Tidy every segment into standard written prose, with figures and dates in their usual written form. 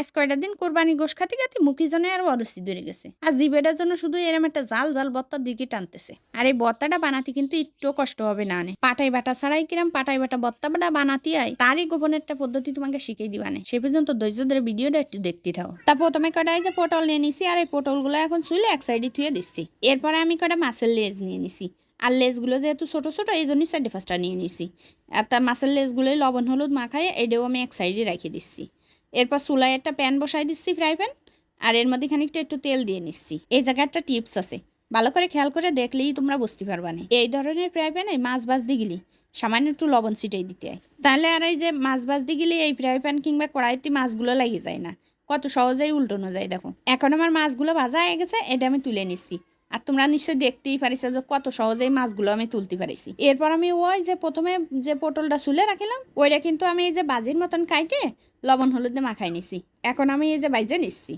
আজ কয়টা দিন কোরবানি গোশ খাতে খাতে মুখি জন্য আর অরুচি ধরে গেছে। আর জিবেটার জন্য শুধু এরম একটা জাল জাল বত্তার দিকে টানতেছে। আর এই বত্তাটা বানাতে কিন্তু একটু কষ্ট হবে না। পাটাই বাটা ছাড়াই কিরাম পাটাই বাটা বত্তা বাটা বানাতে হয় তারই গোপন একটা পদ্ধতি তোমাকে শিখিয়ে দিবানে। সে পর্যন্ত ধৈর্য ধরে ভিডিওটা একটু দেখতে থাও। তা প্রথমে কয়টাই যে পটল নিয়ে নিছি আর এই পটলগুলো এখন ছুলে এক সাইডে থুয়ে দিচ্ছি। এরপরে আমি কয়টা মাছের লেজ নিয়ে নিছি। আর লেজগুলো যেহেতু ছোট ছোট এই জন্যই সাইডে ফার্স্টটা নিয়ে নিছি। আর তার মাছের লেজগুলোই লবণ হলুদ মাখাই এটাও আমি এক সাইডে রেখে দিচ্ছি। এরপর চুলায় একটা প্যান বসাই দিচ্ছি, ফ্রাই প্যান। আর এর মধ্যে খানিকটা একটু তেল দিয়ে নিচ্ছি। এই জায়গায় একটা টিপস আছে, ভালো করে খেয়াল করে দেখলেই তোমরা বুঝতে পারবা না। এই ধরনের ফ্রাই প্যানে মাছ ভাজতে গেলে সামান্য একটু লবণ ছিটাই দিতে হয়, তাহলে আর এই যে মাছ ভাজতে গেলে এই ফ্রাই প্যান কিংবা কড়াইতে মাছগুলো লেগে যায় না, কত সহজেই উল্টানো যায়। দেখো এখন আমার মাছগুলো ভাজা হয়ে গেছে, এটা আমি তুলে নিচ্ছি। আর তোমরা নিশ্চয়ই দেখতেই পারিস যে কত সহজেই মাছগুলো আমি তুলতে পারিছি। এরপর আমি ওই যে প্রথমে যে পটলটা চুলে রাখিলাম ওইটা কিন্তু আমি এই যে বাজির মতন কাইটে লবণ হলুদ দিয়ে মাখাই নিছি। এখন আমি এই যে বাইজে নিচ্ছি।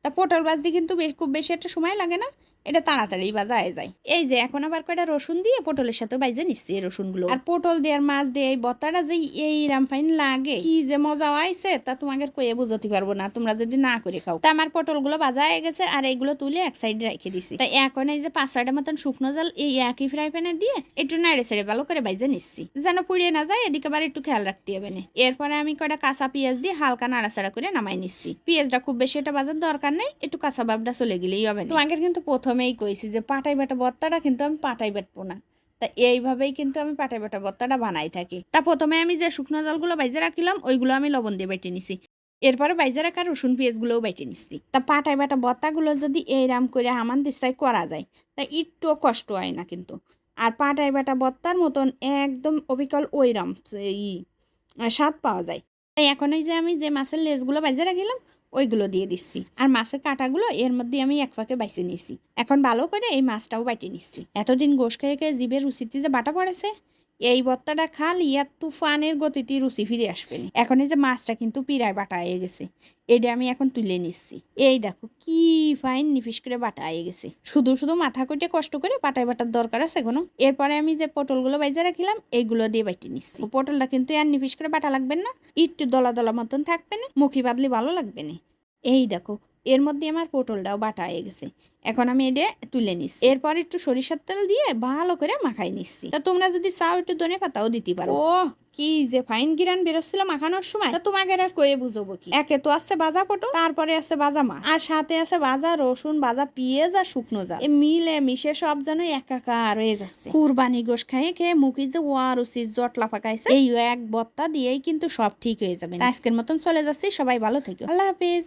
তা পটল ভাজতে কিন্তু খুব বেশি একটা সময় লাগে না, এটা তাড়াতাড়ি ভাজা হয়ে যায়। এই যে এখন আবার কয়টা রসুন দিয়ে পটলের সাথে বাইজে নিচ্ছি এই রসুনগুলো। আর পটল দিয়ে আর মাছ দিয়ে এই বত্তাটা যে এই রামফাইন লাগে কি যে মজা আইছে তা তোমাকে কয়ে বুঝতে পারবো না তোমরা যদি না করে খাও। তা আমার পটলগুলো ভাজা হয়ে গেছে আর এইগুলো তুলে এক সাইডে রেখে দিছি। তাই এখন এই যে 5-6টা মতন শুকনো জাল এই একই ফ্রাই প্যানে দিয়ে একটু নাড়ে ছেড়ে ভালো করে বাইজে নিচ্ছি, যেন পুড়িয়ে না যায় এদিকে আবার একটু খেয়াল রাখতে হবে না। এরপরে আমি কয়টা কাঁচা পেঁয়াজ দিয়ে হালকা নাড়াচাড়া করে নামাই নিচ্ছি। পেঁয়াজটা খুব বেশি এটা ভাজার দরকার নেই, একটু কাঁচা ভাবটা চলে গেলেই হবে। তোমাকে কিন্তু প্রথমেই কইছি যে পাটাই বাটা ভর্তাটা কিন্তু আমি পাটাই বাটবো না, তা এইভাবেই কিন্তু আমি পাটাই বাটা ভর্তাটা বানাই থাকি। তা প্রথমে আমি যে শুকনো জালগুলো বাইজে রাখিলাম ওইগুলো আমি লবণ দিয়ে বেটে নিছি। এরপরে বাইজে রাখা রসুন পেঁয়াজগুলোও বেটে নিচ্ছি। তা পাটাই বাটা ভর্তাগুলো যদি এইরাম করে আমার দিশায় করা যায় তা একটুও কষ্ট হয় না কিন্তু। আর পাটাই বাটা ভর্তার মতন একদম অবিকল ওইরাম স্বাদ পাওয়া যায়। তাই এখন এই যে আমি যে মাছের লেজগুলো বাইজে রাখিলাম ওইগুলো দিয়ে দিচ্ছি। আর মাছের কাঁটাগুলো এর মধ্যে আমি এক ফাঁকে বাইছে নিয়েছি। এখন ভালো করে এই মাছটাও বাইটে নিচ্ছি। এতদিন গোশ খেয়ে খেয়ে জিভের রুচিতে যে বাটা পড়েছে, এই ভর্তাটা খাল ইয়ার তুফানের গতিতে রুচি ফিরে আসবে না। এখন এই যে মাছটা কিন্তু পিরায় বাটা হয়ে গেছে, এটা আমি এখন তুলে নিচ্ছি। এই দেখো কি ফাইন নিফিস করে বাটা হয়ে গেছে। শুধু শুধু মাথা কইটে কষ্ট করে পাটায় বাটার দরকার আছে কোনো? এরপরে আমি যে পটলগুলো বাইজে রাখিলাম এইগুলো দিয়ে বাইটে নিচ্ছি। পটলটা কিন্তু আর নিফিস করে বাটা লাগবে না, একটু দলা দলা মতন থাকবে না, মুখি বাদলি ভালো লাগবে না। এই দেখো এর মধ্যে আমার পটলটাও বাটা হয়ে গেছে। এখন আমি এটা তুলে নিচ্ছি। এরপর একটু সরিষার তেল দিয়ে ভালো করে মাখাই নিচ্ছি। তা তোমরা যদি চাও একটু ধনে পাতাও দিতে পারো। ও কি যে ফাইন গিরান বেরোচ্ছিল মাখানোর সময়, তা তোমাকে আর কয়ে বুঝবো কি। একে তো আছে ভাজা পটল, তারপরে আছে ভাজা মাছ, আর সাথে আছে ভাজা রসুন, ভাজা পেঁয়াজ আর শুকনো জাল, মিলে মিশে সব যেন একাকার হয়ে যাচ্ছে। কুরবানি গোশ খেয়ে খেয়ে মুখি যে ওয়ার উচিত জটলা পাকাইছে, এই এক বত্তা দিয়েই কিন্তু সব ঠিক হয়ে যাবে। আজকের মতন চলে যাচ্ছি, সবাই ভালো থেকো, আল্লাহ হাফিজ।